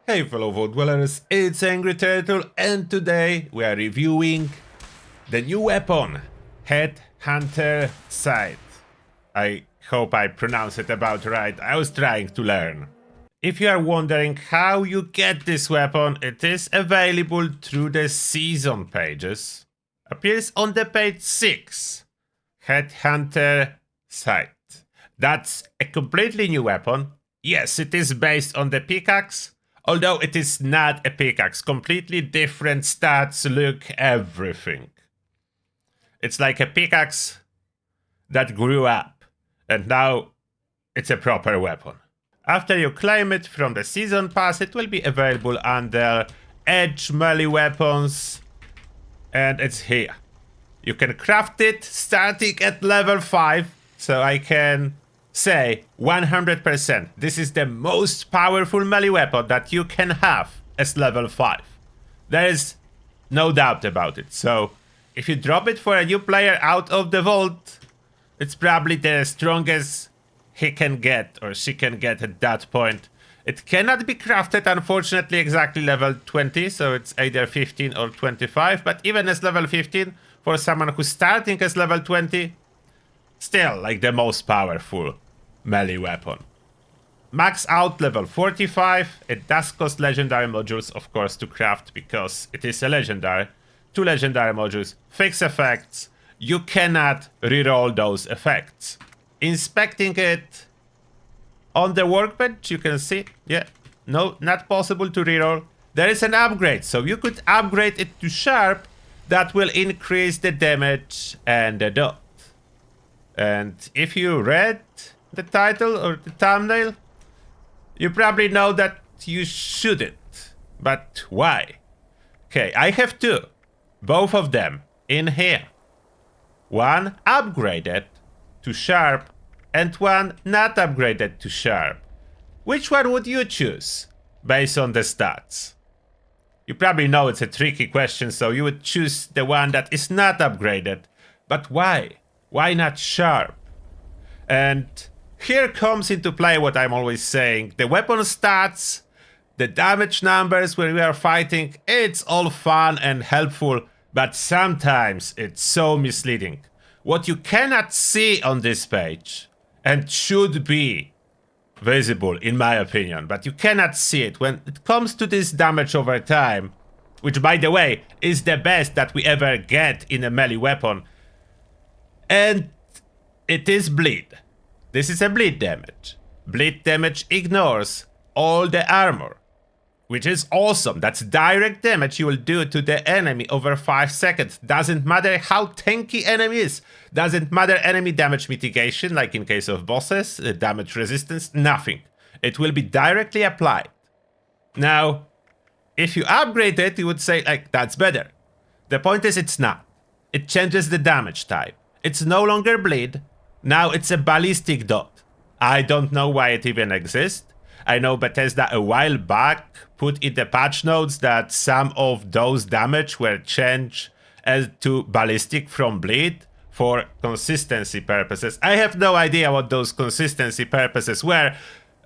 Hey fellow Vault Dwellers, it's Angry Turtle, and today we are reviewing the new weapon, Headhunter Scythe. I hope I pronounced it about right, I was trying to learn. If you are wondering how you get this weapon, it is available through the season pages. Appears on the page 6, Headhunter Scythe. That's a completely new weapon. Yes, it is based on the pickaxe, although it is not a pickaxe. Completely different stats, look, everything. It's like a pickaxe that grew up, and now it's a proper weapon. After you claim it from the season pass, it will be available under edge melee weapons, and it's here. You can craft it starting at level 5, so I can say 100%. This is the most powerful melee weapon that you can have as level 5. There is no doubt about it. So if you drop it for a new player out of the vault, it's probably the strongest he can get or she can get at that point. It cannot be crafted, unfortunately, exactly level 20, so it's either 15 or 25, but even as level 15, for someone who's starting as level 20, still like the most powerful melee weapon. Max out level 45, it does cost legendary modules, of course, to craft because it is a legendary. 2 legendary modules, fixed effects, you cannot reroll those effects. Inspecting it on the workbench, you can see, yeah, no, not possible to reroll. There is an upgrade, so you could upgrade it to sharp. That will increase the damage and the dot. And if you read the title or the thumbnail, you probably know that you shouldn't. But why? Okay, I have 2. Both of them in here. One upgraded to sharp and one not upgraded to sharp. Which one would you choose based on the stats? You probably know it's a tricky question, so you would choose the one that is not upgraded. But why? Why not sharp? And here comes into play what I'm always saying. The weapon stats, the damage numbers when we are fighting, it's all fun and helpful, but sometimes it's so misleading. What you cannot see on this page, and should be visible in my opinion, but you cannot see it when it comes to this damage over time, which by the way is the best that we ever get in a melee weapon, and it is bleed. This is a bleed damage. Bleed damage ignores all the armor, which is awesome. That's direct damage you will do to the enemy over 5 seconds. Doesn't matter how tanky enemy is. Doesn't matter enemy damage mitigation, like in case of bosses, damage resistance, nothing. It will be directly applied. Now, if you upgrade it, you would say, like, that's better. The point is it's not. It changes the damage type. It's no longer bleed. Now it's a ballistic dot. I don't know why it even exists. I know Bethesda a while back put in the patch notes that some of those damage were changed as to ballistic from bleed for consistency purposes. I have no idea what those consistency purposes were.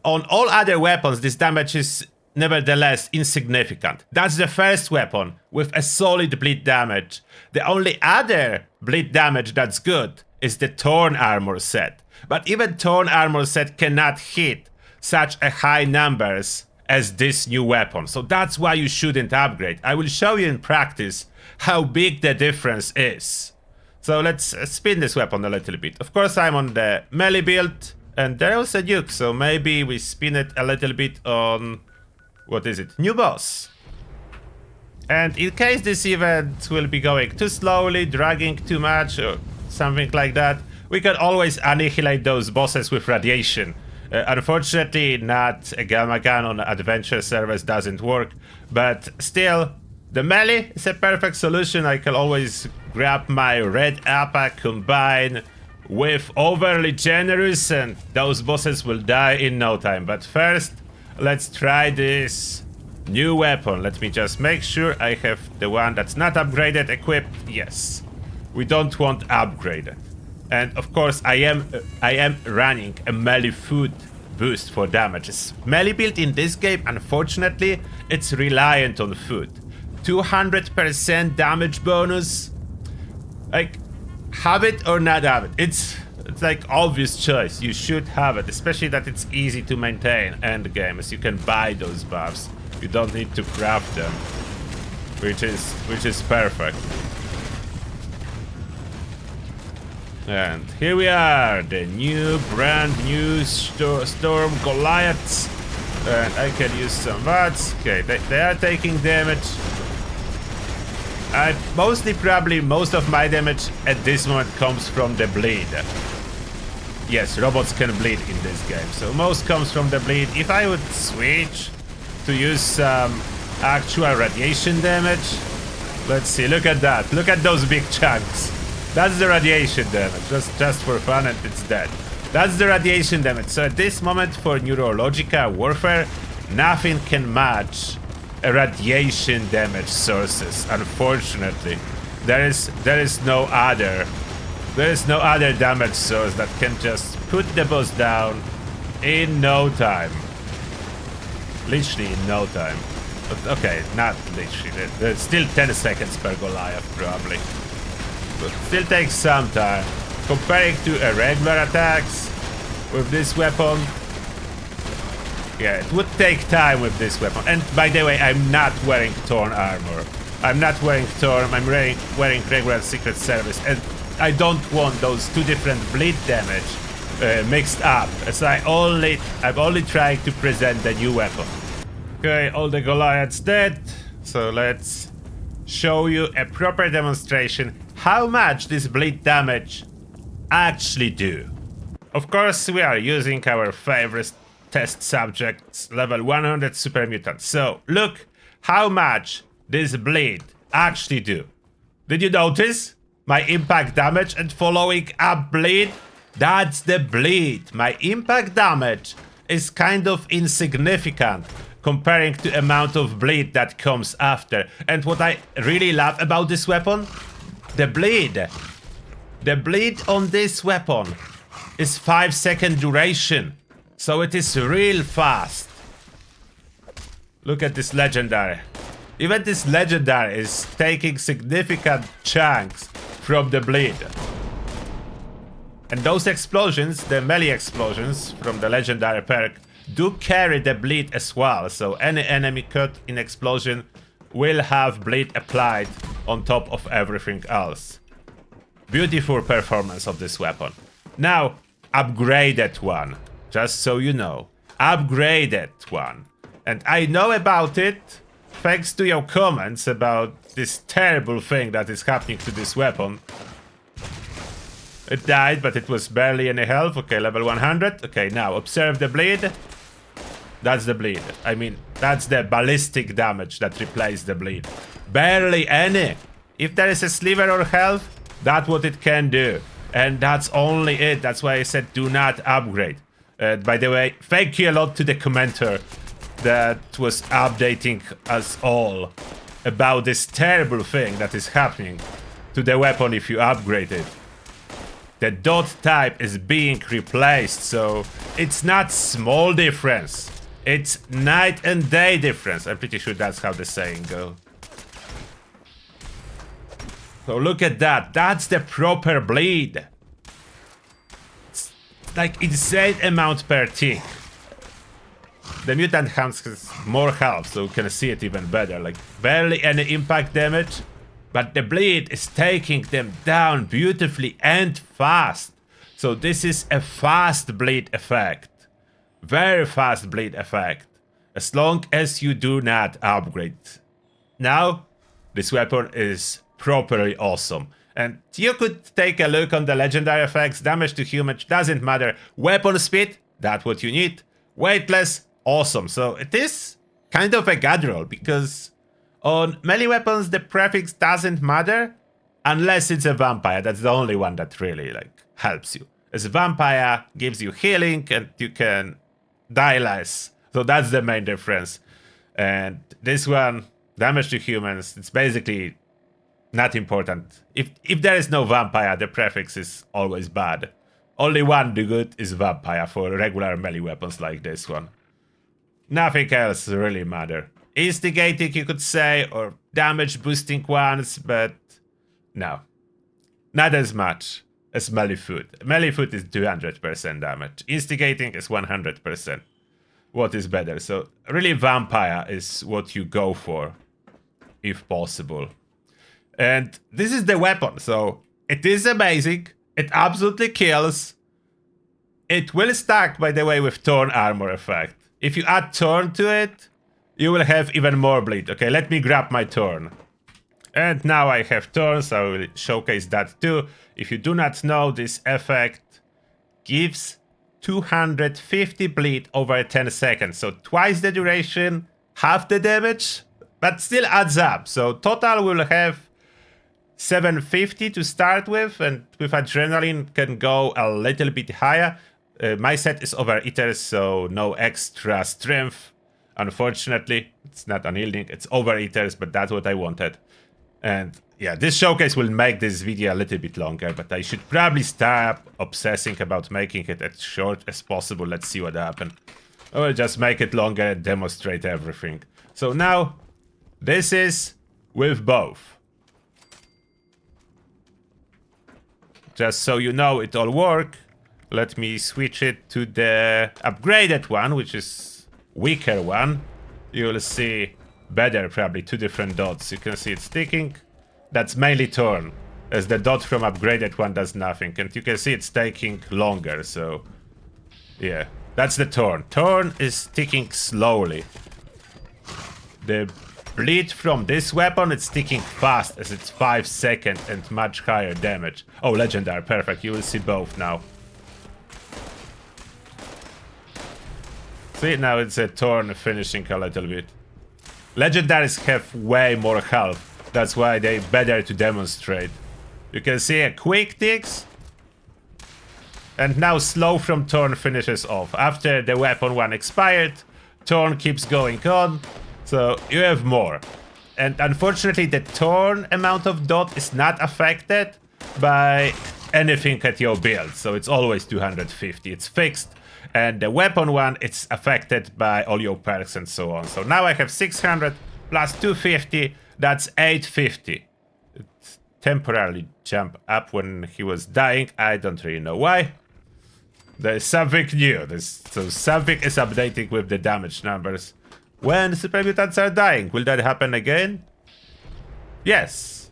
On all other weapons, this damage is nevertheless insignificant. That's the first weapon with a solid bleed damage. The only other bleed damage that's good is the Thorn armor set. But even Thorn armor set cannot hit such a high numbers as this new weapon. So that's why you shouldn't upgrade. I will show you in practice how big the difference is. So let's spin this weapon a little bit. Of course I'm on the melee build and there was a nuke, so maybe we spin it a little bit on, what is it, new boss. And in case this event will be going too slowly, dragging too much or something like that, we can always annihilate those bosses with radiation. Unfortunately, not a gamma gun on adventure servers doesn't work, but still, the melee is a perfect solution. I can always grab my red APA, combine with overly generous, and those bosses will die in no time. But first, let's try this new weapon. Let me just make sure I have the one that's not upgraded equipped. Yes, we don't want upgraded. And of course, I am running a melee food boost for damage. Melee build in this game, unfortunately, it's reliant on food. 200% damage bonus. Like, have it or not have it. It's like obvious choice. You should have it, especially that it's easy to maintain end game, as you can buy those buffs. You don't need to craft them, which is perfect. And here we are, the brand new Storm Goliaths. And I can use some VATs. Okay, they are taking damage. Probably most of my damage at this moment comes from the bleed. Yes, robots can bleed in this game, so most comes from the bleed. If I would switch to use some actual radiation damage, let's see, look at that. Look at those big chunks. That's the radiation damage, just for fun, and it's dead. That's the radiation damage. So at this moment for Neurological warfare, nothing can match a radiation damage sources. Unfortunately, there is no other damage source that can just put the boss down in no time. Literally in no time. But okay, not literally. There's still 10 seconds per Goliath probably. But still takes some time. Comparing to a regular attacks with this weapon, yeah, it would take time with this weapon. And by the way, I'm not wearing Thorn armor. I'm not wearing Thorn, I'm wearing regular Secret Service. And I don't want those two different bleed damage mixed up, as I'm only trying to present the new weapon. Okay, all the Goliaths dead. So let's show you a proper demonstration how much this bleed damage actually do. Of course, we are using our favorite test subjects, level 100 super mutant. So look how much this bleed actually do. Did you notice my impact damage and following up bleed? That's the bleed. My impact damage is kind of insignificant comparing to amount of bleed that comes after. And what I really love about this weapon, the bleed. The bleed on this weapon is 5-second duration. So it is real fast. Look at this legendary. Even this legendary is taking significant chunks from the bleed. And those explosions, the melee explosions from the legendary perk, do carry the bleed as well. So any enemy caught in explosion will have bleed applied on top of everything else. Beautiful performance of this weapon. Now, upgraded one. Just so you know. Upgraded one. And I know about it thanks to your comments about this terrible thing that is happening to this weapon. It died, but it was barely any health. Okay, level 100. Okay, now observe the bleed. That's the bleed. I mean, that's the ballistic damage that replaced the bleed. Barely any. If there is a sliver of health, that's what it can do. And that's only it. That's why I said do not upgrade. By the way, thank you a lot to the commenter that was updating us all about this terrible thing that is happening to the weapon if you upgrade it. The dot type is being replaced, so it's not small difference. It's night and day difference. I'm pretty sure that's how the saying goes. So look at that. That's the proper bleed. It's like insane amount per tick. The mutant hands has more health, so you can see it even better. Like barely any impact damage, but the bleed is taking them down beautifully and fast. So this is a fast bleed effect. Very fast bleed effect. As long as you do not upgrade. Now, this weapon is properly awesome. And you could take a look on the legendary effects. Damage to humans doesn't matter. Weapon speed, that's what you need. Weightless, awesome. So it is kind of a god roll, because on melee weapons the prefix doesn't matter unless it's a vampire. That's the only one that really helps you. As a vampire gives you healing and you can die less. So that's the main difference. And this one, damage to humans, it's basically Not important. If there is no vampire, the prefix is always bad. Only one good is vampire for regular melee weapons like this one. Nothing else really matter. Instigating, you could say, or damage boosting ones, but no. Not as much as melee foot. Melee foot is 200% damage. Instigating is 100%. What is better? So really vampire is what you go for, if possible. And this is the weapon, so it is amazing. It absolutely kills. It will stack, by the way, with Thorn armor effect. If you add Thorn to it, you will have even more bleed. Okay, let me grab my Thorn. And now I have Thorn, so I will showcase that too. If you do not know, this effect gives 250 bleed over 10 seconds. So twice the duration, half the damage, but still adds up. So total we'll have 750 to start with, and with adrenaline can go a little bit higher. My set is overeater, so no extra strength. Unfortunately, it's not unyielding, it's overeaters, but that's what I wanted. And yeah, this showcase will make this video a little bit longer, but I should probably stop obsessing about making it as short as possible. Let's see what happens. I will just make it longer and demonstrate everything. So now, this is with both. Just so you know it all work, let me switch it to the upgraded one, which is weaker one. You'll see better, probably 2 different dots. You can see it's ticking. That's mainly Thorn, as the dot from upgraded one does nothing. And you can see it's taking longer, so yeah, that's the Thorn. Thorn is ticking slowly. The bleed from this weapon, it's ticking fast, as it's 5 seconds and much higher damage. Oh, legendary, perfect. You will see both now. See, now it's a Thorn finishing a little bit. Legendaries have way more health. That's why they better to demonstrate. You can see a quick ticks. And now slow from Thorn finishes off. After the weapon one expired, Thorn keeps going on. So you have more. And unfortunately the Thorn amount of dot is not affected by anything at your build. So it's always 250. It's fixed. And the weapon one, it's affected by all your perks and so on. So now I have 600 plus 250, that's 850. It temporarily jumped up when he was dying. I don't really know why. There's something new. So something is updating with the damage numbers. When super mutants are dying, will that happen again? Yes.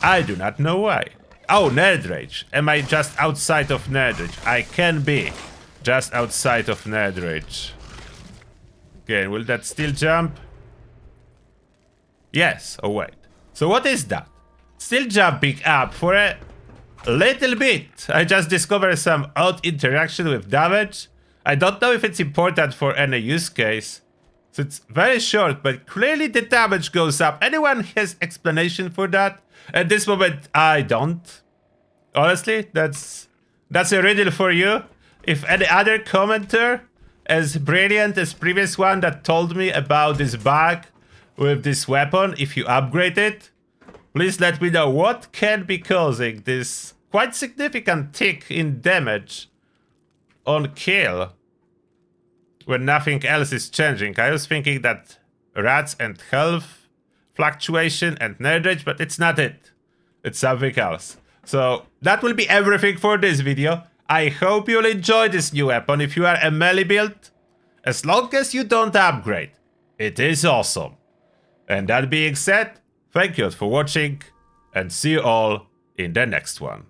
I do not know why. Oh, Nerd Rage. Am I just outside of Nerd Rage? I can be. Just outside of Nerd Rage. Okay, will that still jump? Yes. Oh, wait. So what is that? Still jumping up for a little bit. I just discovered some odd interaction with damage. I don't know if it's important for any use case. So it's very short, but clearly the damage goes up. Anyone has explanation for that? At this moment, I don't. Honestly, that's a riddle for you. If any other commenter as brilliant as previous one that told me about this bug with this weapon, if you upgrade it, please let me know what can be causing this quite significant tick in damage on kill when nothing else is changing. I was thinking that rats and health fluctuation and nerd rage, but it's not it. It's something else. So that will be everything for this video. I hope you'll enjoy this new weapon if you are a melee build. As long as you don't upgrade, it is awesome. And that being said, thank you for watching and see you all in the next one.